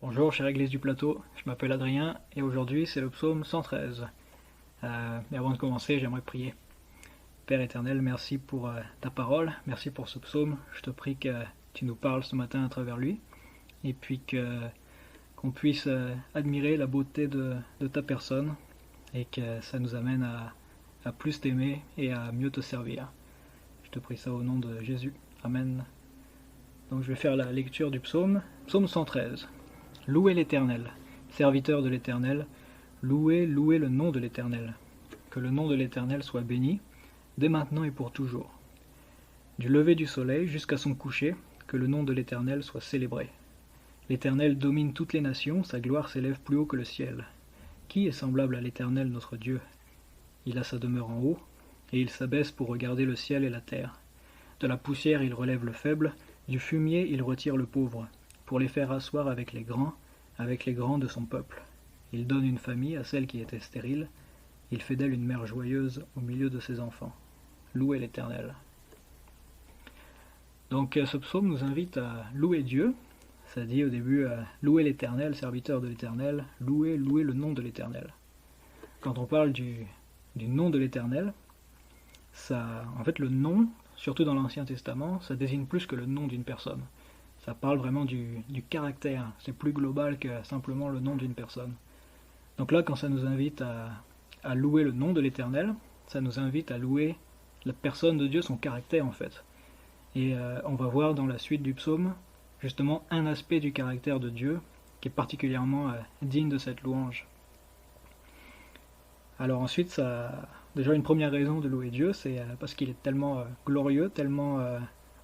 Bonjour, chère Église du Plateau, je m'appelle Adrien et aujourd'hui c'est le psaume 113. Mais avant de commencer, j'aimerais prier. Père éternel, merci pour ta parole, merci pour ce psaume. Je te prie que tu nous parles ce matin à travers lui et puis qu'on puisse admirer la beauté de ta personne et que ça nous amène à plus t'aimer et à mieux te servir. Je te prie ça au nom de Jésus. Amen. Donc je vais faire la lecture du psaume, psaume 113. Louez l'Éternel, serviteur de l'Éternel, louez, louez le nom de l'Éternel. Que le nom de l'Éternel soit béni, dès maintenant et pour toujours. Du lever du soleil jusqu'à son coucher, que le nom de l'Éternel soit célébré. L'Éternel domine toutes les nations, sa gloire s'élève plus haut que le ciel. Qui est semblable à l'Éternel notre Dieu? Il a sa demeure en haut, et il s'abaisse pour regarder le ciel et la terre. De la poussière il relève le faible, du fumier il retire le pauvre, pour les faire asseoir avec les grands de son peuple. Il donne une famille à celle qui était stérile, il fait d'elle une mère joyeuse au milieu de ses enfants. Louez l'Éternel. Donc ce psaume nous invite à louer Dieu. Ça dit au début louez l'Éternel, serviteur de l'Éternel, louez, louez le nom de l'Éternel. Quand on parle du nom de l'Éternel, en fait le nom, surtout dans l'Ancien Testament, ça désigne plus que le nom d'une personne. Ça parle vraiment du caractère, c'est plus global que simplement le nom d'une personne. Donc là, quand ça nous invite à louer le nom de l'Éternel, ça nous invite à louer la personne de Dieu, son caractère en fait. Et on va voir dans la suite du psaume, justement, un aspect du caractère de Dieu qui est particulièrement digne de cette louange. Alors ensuite, déjà une première raison de louer Dieu, c'est parce qu'il est tellement glorieux, tellement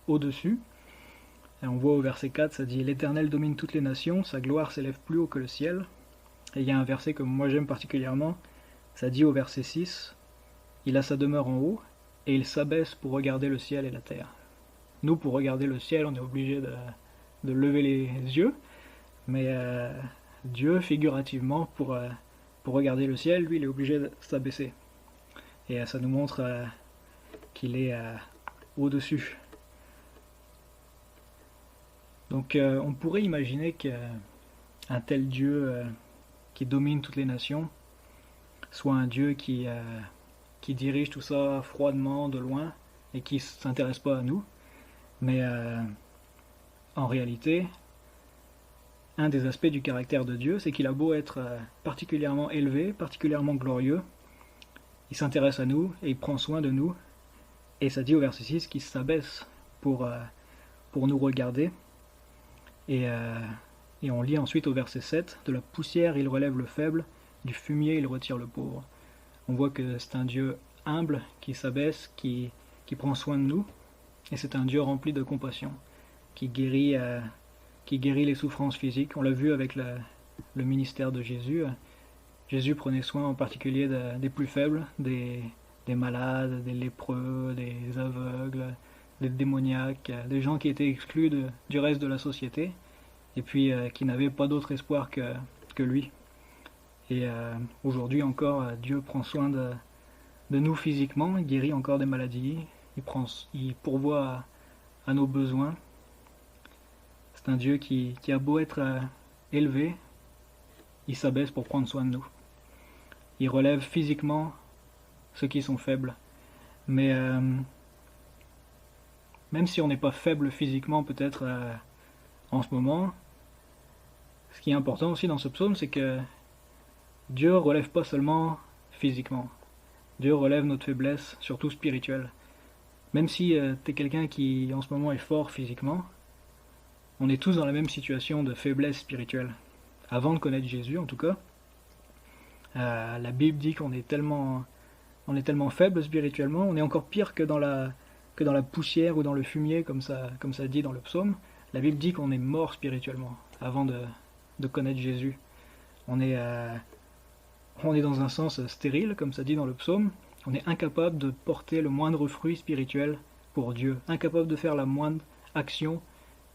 au-dessus. Et on voit au verset 4, ça dit « L'Éternel domine toutes les nations, sa gloire s'élève plus haut que le ciel ». Et il y a un verset que moi j'aime particulièrement, ça dit au verset 6 « Il a sa demeure en haut, et il s'abaisse pour regarder le ciel et la terre ». Nous, pour regarder le ciel, on est obligé de lever les yeux, mais Dieu, figurativement, pour regarder le ciel, lui, il est obligé de s'abaisser. Et ça nous montre qu'il est au-dessus. Donc on pourrait imaginer qu'un tel Dieu qui domine toutes les nations soit un Dieu qui dirige tout ça froidement, de loin, et qui ne s'intéresse pas à nous. Mais en réalité, un des aspects du caractère de Dieu, c'est qu'il a beau être particulièrement élevé, particulièrement glorieux, il s'intéresse à nous et il prend soin de nous. Et ça dit au verset 6 qu'il s'abaisse pour nous regarder. Et on lit ensuite au verset 7, « De la poussière il relève le faible, du fumier il retire le pauvre ». On voit que c'est un Dieu humble, qui s'abaisse, qui prend soin de nous, et c'est un Dieu rempli de compassion, qui guérit les souffrances physiques. On l'a vu avec le ministère de Jésus. Jésus prenait soin en particulier des plus faibles, des malades, des lépreux, des aveugles, des démoniaques, des gens qui étaient exclus du reste de la société, et puis qui n'avaient pas d'autre espoir que lui. Et aujourd'hui encore, Dieu prend soin de nous physiquement, il guérit encore des maladies, il pourvoit à nos besoins. C'est un Dieu qui a beau être élevé, il s'abaisse pour prendre soin de nous. Il relève physiquement ceux qui sont faibles. Mais même si on n'est pas faible physiquement peut-être en ce moment, ce qui est important aussi dans ce psaume, c'est que Dieu relève pas seulement physiquement. Dieu relève notre faiblesse, surtout spirituelle. Même si tu es quelqu'un qui en ce moment est fort physiquement, on est tous dans la même situation de faiblesse spirituelle. Avant de connaître Jésus en tout cas, la Bible dit qu'on est tellement faible spirituellement, on est encore pire que dans la poussière ou dans le fumier, comme ça dit dans le psaume. La Bible dit qu'on est mort spirituellement avant de connaître Jésus. On est dans un sens stérile, comme ça dit dans le psaume. On est incapable de porter le moindre fruit spirituel pour Dieu, incapable de faire la moindre action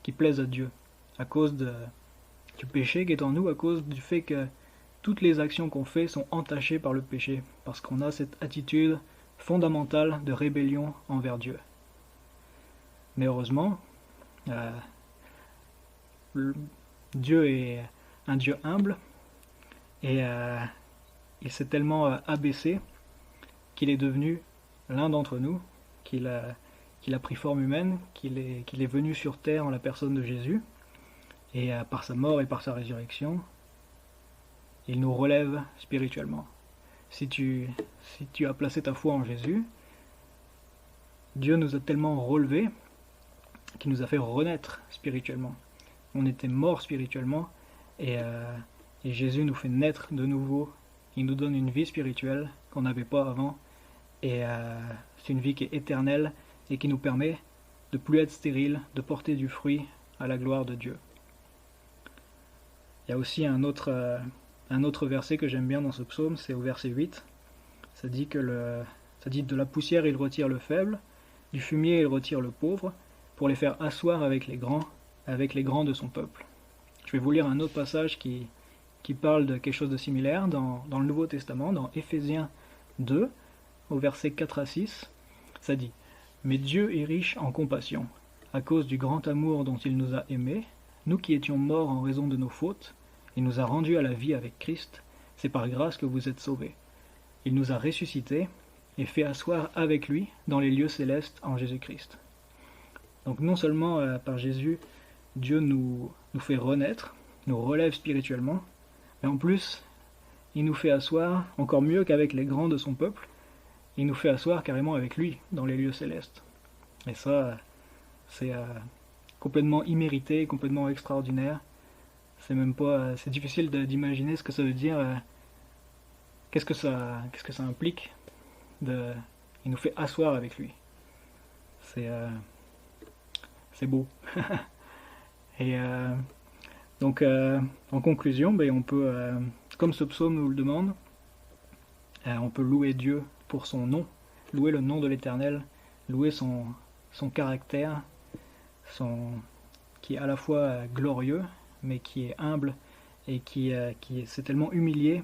qui plaise à Dieu, à cause du péché qui est en nous, à cause du fait que toutes les actions qu'on fait sont entachées par le péché, parce qu'on a cette attitude fondamentale de rébellion envers Dieu. Mais heureusement, Dieu un Dieu humble, et il s'est tellement abaissé qu'il est devenu l'un d'entre nous, qu'il a pris forme humaine, qu'il est venu sur terre en la personne de Jésus, et par sa mort et par sa résurrection, il nous relève spirituellement. Si tu as placé ta foi en Jésus, Dieu nous a tellement relevés qu'il nous a fait renaître spirituellement. On était morts spirituellement, et, et Jésus nous fait naître de nouveau. Il nous donne une vie spirituelle qu'on n'avait pas avant, et c'est une vie qui est éternelle et qui nous permet de plus être stérile, de porter du fruit à la gloire de Dieu. Il y a aussi un autre verset que j'aime bien dans ce psaume, c'est au verset 8. Ça dit de la poussière il retire le faible, du fumier il retire le pauvre, pour les faire asseoir avec les grands de son peuple. Je vais vous lire un autre passage qui parle de quelque chose de similaire dans le Nouveau Testament, dans Éphésiens 2, au verset 4 à 6. Ça dit « Mais Dieu est riche en compassion, à cause du grand amour dont il nous a aimés, nous qui étions morts en raison de nos fautes, il nous a rendus à la vie avec Christ, c'est par grâce que vous êtes sauvés. Il nous a ressuscités et fait asseoir avec lui dans les lieux célestes en Jésus-Christ. » Donc non seulement par Jésus, Dieu nous fait renaître, nous relève spirituellement, mais en plus, il nous fait asseoir, encore mieux qu'avec les grands de son peuple, il nous fait asseoir carrément avec lui dans les lieux célestes. Et ça, c'est complètement immérité, complètement extraordinaire. C'est même pas, c'est difficile d'imaginer ce que ça veut dire. Qu'est-ce que ça implique il nous fait asseoir avec lui. C'est beau. Et donc, en conclusion, on peut, comme ce psaume nous le demande, on peut louer Dieu pour son nom, louer le nom de l'Éternel, louer son caractère, qui est à la fois glorieux, mais qui est humble, et qui s'est tellement humilié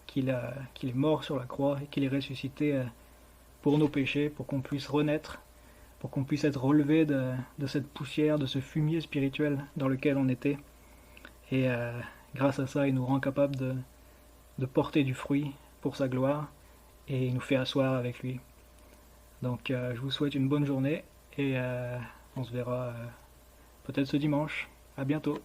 qu'il est mort sur la croix et qu'il est ressuscité pour nos péchés, pour qu'on puisse renaître, pour qu'on puisse être relevé de cette poussière, de ce fumier spirituel dans lequel on était. Et grâce à ça, il nous rend capable de porter du fruit pour sa gloire, et il nous fait asseoir avec lui. Donc je vous souhaite une bonne journée, et on se verra peut-être ce dimanche. À bientôt.